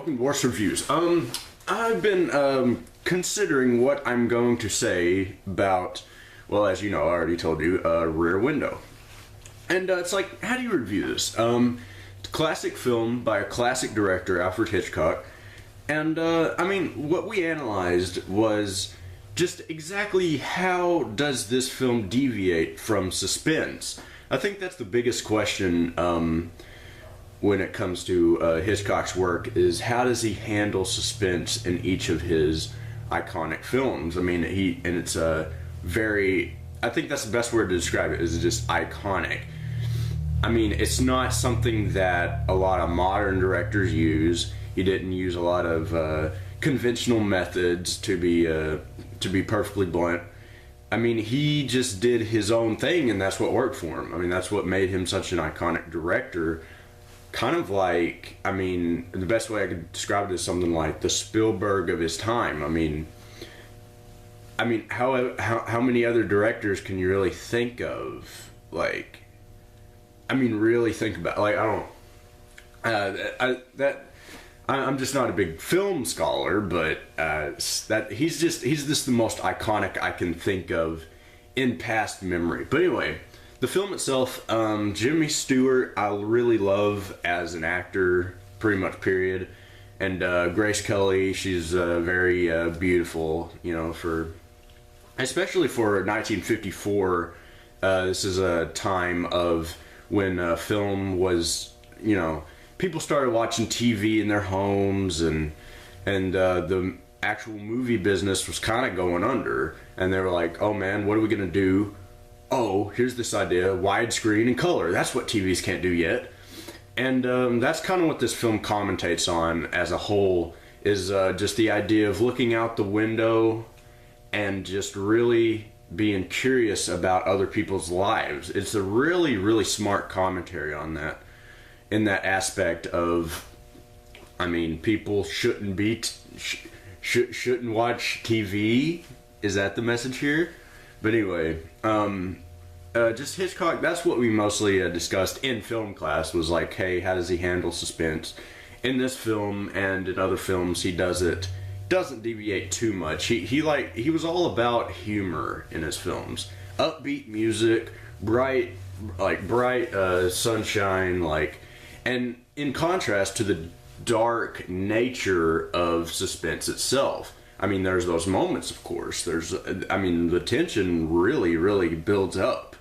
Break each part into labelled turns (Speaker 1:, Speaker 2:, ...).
Speaker 1: welcome to Worst Reviews. I've been considering what I'm going to say about, well, as you know, I already told you, Rear Window. And it's like, how do you review this? Classic film by a classic director, Alfred Hitchcock. And, I mean, what we analyzed was just exactly how does this film deviate from suspense? I think that's the biggest question when it comes to Hitchcock's work, is how does he handle suspense in each of his iconic films? I mean, it's a very, I think that's the best word to describe it, is just iconic. I mean, it's not something that a lot of modern directors use. He didn't use a lot of conventional methods, to be perfectly blunt. I mean, he just did his own thing, and that's what worked for him. I mean, that's what made him such an iconic director. Kind of like, I mean, the best way I could describe it is something like the Spielberg of his time. I mean, how many other directors can you really think of? Like, I mean, really think about, like, I'm just not a big film scholar, but he's just the most iconic I can think of in past memory. But anyway, the film itself, Jimmy Stewart, I really love as an actor, pretty much, period. And Grace Kelly, she's very beautiful, you know, especially for 1954. This is a time of when film was, you know, people started watching TV in their homes, and the actual movie business was kind of going under, and they were like, oh man, what are we gonna do? Oh, here's this idea, widescreen and color. That's what TVs can't do yet. And that's kind of what this film commentates on as a whole, is just the idea of looking out the window and just really being curious about other people's lives. It's a really, really smart commentary on that, in that aspect of, I mean, people shouldn't shouldn't watch TV. Is that the message here? But anyway, just Hitchcock, that's what we mostly discussed in film class, was like, hey, how does he handle suspense? In this film and in other films, he doesn't deviate too much. He was all about humor in his films. Upbeat music, bright sunshine, like, and in contrast to the dark nature of suspense itself. I mean, there's those moments, of course. The tension really, really builds up.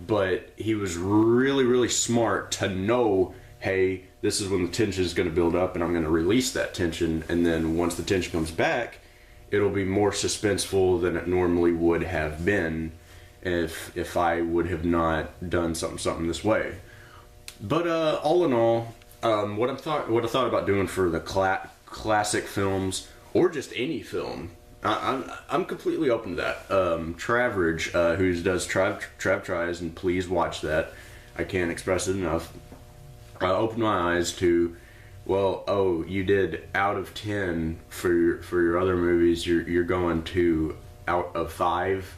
Speaker 1: But he was really, really smart to know, hey, this is when the tension is going to build up, and I'm going to release that tension. And then once the tension comes back, it'll be more suspenseful than it normally would have been if I would have not done something this way. But all in all, what I thought about doing for the classic films, or just any film, I'm completely open to that. Travridge, who does Trav Tries, and please watch that. I can't express it enough. Opened my eyes to, well, oh, you did out of 10 for your other movies. You're going to out of 5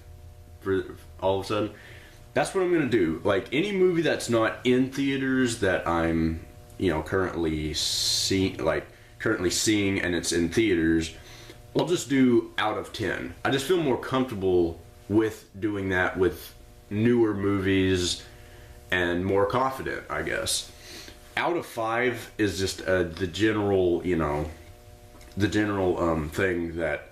Speaker 1: for all of a sudden. That's what I'm gonna do. Like, any movie that's not in theaters that I'm, you know, currently seeing and it's in theaters, I'll just do out of 10. I just feel more comfortable with doing that with newer movies and more confident, I guess. Out of 5 is just the general, you know, thing that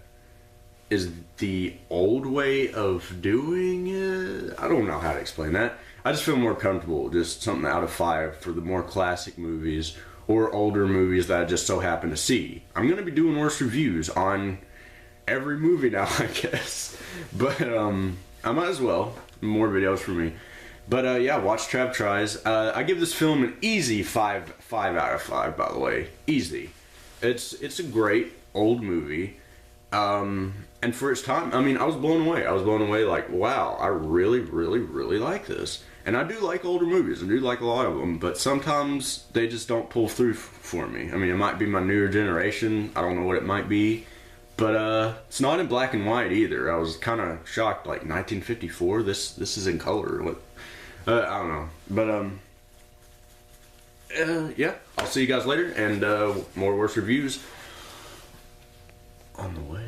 Speaker 1: is the old way of doing it. I don't know how to explain that. I just feel more comfortable, just something out of 5 for the more classic movies or older movies that I just so happen to see. I'm going to be doing worst reviews on every movie now, I guess. But I might as well. More videos for me. But yeah, watch Trav Tries. I give this film an easy 5 out of 5, by the way. Easy. It's a great old movie. And for its time, I mean, I was blown away. Like, wow, I really, really, really like this. And I do like older movies. I do like a lot of them, but sometimes they just don't pull through for me. I mean, it might be my newer generation. I don't know what it might be. But it's not in black and white either. I was kind of shocked, like, 1954? This is in color. What? I don't know. But yeah, I'll see you guys later, and more worse reviews on the way.